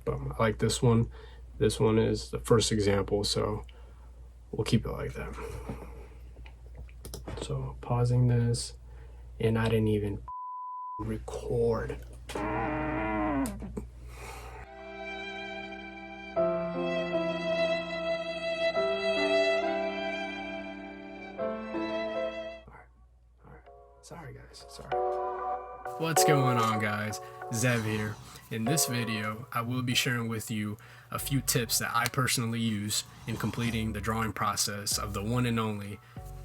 I like this one. This one is the first example, so we'll keep it like that. So pausing this, and I didn't even record. Sorry guys, sorry. What's going on guys? Zev here. In this video, I will be sharing with you a few tips that I personally use in completing the drawing process of the one and only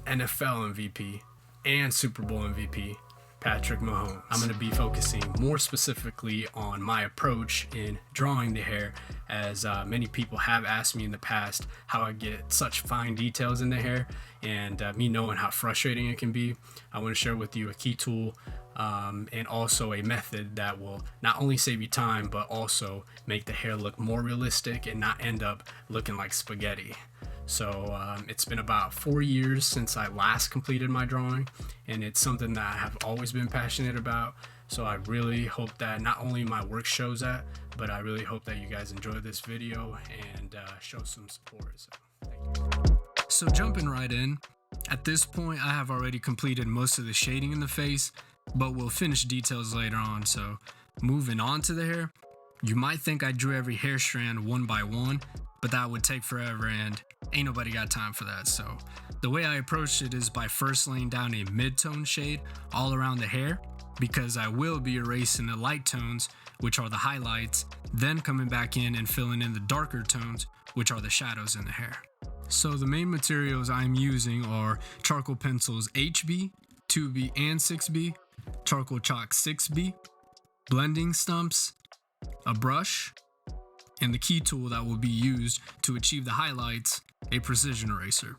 NFL MVP and Super Bowl MVP, Patrick Mahomes. I'm going to be focusing more specifically on my approach in drawing the hair, as many people have asked me in the past how I get such fine details in the hair, and me knowing how frustrating it can be. I want to share with you a key tool and also a method that will not only save you time but also make the hair look more realistic and not end up looking like spaghetti. So it's been about 4 years since I last completed my drawing, and it's something that I have always been passionate about. So I really hope that not only my work shows that, but I really hope that you guys enjoy this video and show some support. So thank you. So jumping right in, at this point I have already completed most of the shading in the face, but we'll finish details later on. So moving on to the hair, you might think I drew every hair strand one by one, but that would take forever and ain't nobody got time for that. So the way I approached it is by first laying down a mid-tone shade all around the hair, because I will be erasing the light tones, which are the highlights, then coming back in and filling in the darker tones, which are the shadows in the hair. So the main materials I'm using are charcoal pencils HB, 2B, and 6B, charcoal chalk 6B, blending stumps, a brush, and the key tool that will be used to achieve the highlights, a precision eraser.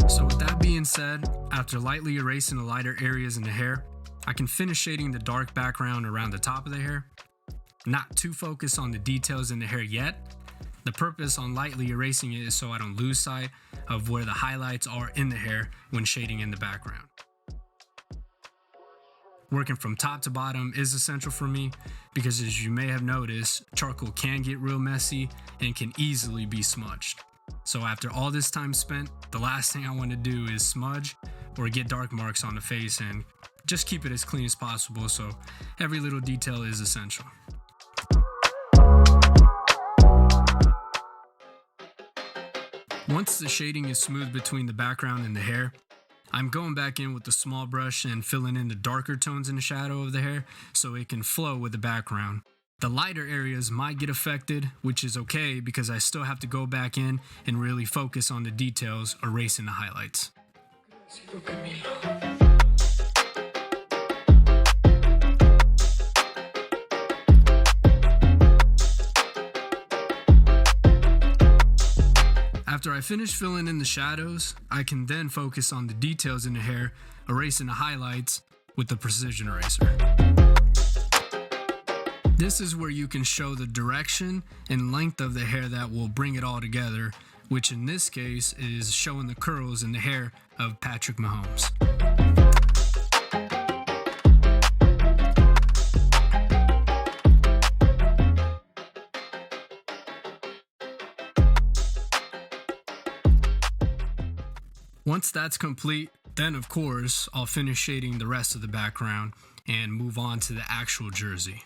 So with that being said, after lightly erasing the lighter areas in the hair, I can finish shading the dark background around the top of the hair. Not too focused on the details in the hair yet. The purpose on lightly erasing it is so I don't lose sight of where the highlights are in the hair when shading in the background. Working from top to bottom is essential for me because, as you may have noticed, charcoal can get real messy and can easily be smudged. So after all this time spent, the last thing I want to do is smudge or get dark marks on the face, and just keep it as clean as possible, so every little detail is essential. Once the shading is smooth between the background and the hair, I'm going back in with the small brush and filling in the darker tones in the shadow of the hair so it can flow with the background. The lighter areas might get affected, which is okay because I still have to go back in and really focus on the details, erasing the highlights. After I finish filling in the shadows, I can then focus on the details in the hair, erasing the highlights with the precision eraser. This is where you can show the direction and length of the hair that will bring it all together, which in this case is showing the curls in the hair of Patrick Mahomes. Once that's complete, then of course, I'll finish shading the rest of the background and move on to the actual jersey.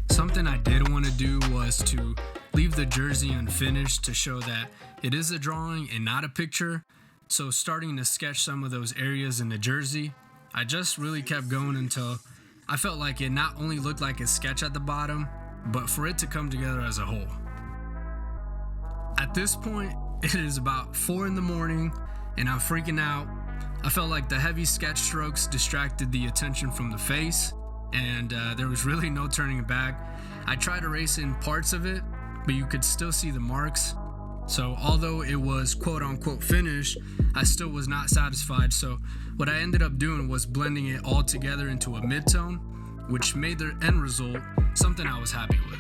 Something I did want to do was to leave the jersey unfinished to show that it is a drawing and not a picture, So starting to sketch some of those areas in the jersey, I just really kept going until I felt like it not only looked like a sketch at the bottom, but for it to come together as a whole. At this point, it is about 4 in the morning and I'm freaking out. I felt like the heavy sketch strokes distracted the attention from the face, and there was really no turning it back. I tried erasing parts of it, but you could still see the marks. So although it was quote unquote finished, I still was not satisfied. So what I ended up doing was blending it all together into a mid-tone, which made the end result something I was happy with.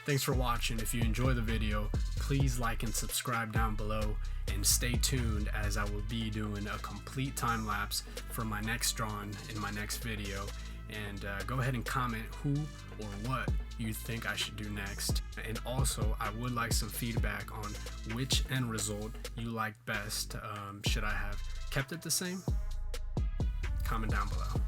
Thanks for watching. If you enjoy the video, please like and subscribe down below, and stay tuned as I will be doing a complete time lapse for my next drawing in my next video. And go ahead and comment who or what you think I should do next. And also, I would like some feedback on which end result you liked best. Should I have kept it the same? Comment down below.